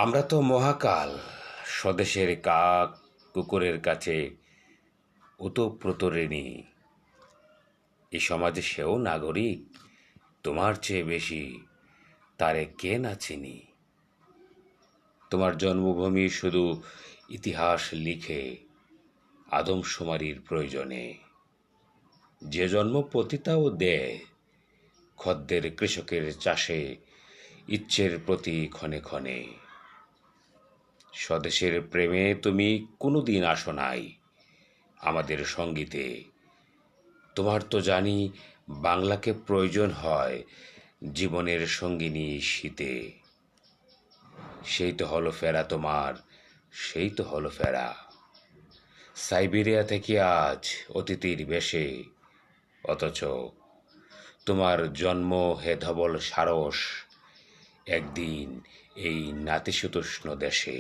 আমরা তো মহাকাল, স্বদেশের কাক কুকুরের কাছে ওতপ্রোত ঋণী। এ সমাজে সেও নাগরিক, তোমার চেয়ে বেশি তারে কে না চিনি। তোমার জন্মভূমি শুধু ইতিহাস লিখে আদমশুমারির প্রয়োজনে, যে জন্ম পতিতাও দেয় খদ্দের কৃষকের চাষে ইচ্ছের প্রতি ক্ষণে ক্ষণে। স্বদেশের প্রেমে তুমি কোনোদিন আসো নাই আমাদের সঙ্গীতে। তোমার তো জানি বাংলাকে প্রয়োজন হয় জীবনের সঙ্গিনী শীতে। সেই তো হলো ফেরা তোমার, সেই তো হলো ফেরা সাইবেরিয়া থেকে আজ অতিথির বেশে। অথচ তোমার জন্ম হে ধবল সারস একদিন এই নাতিশীতোষ্ণ দেশে।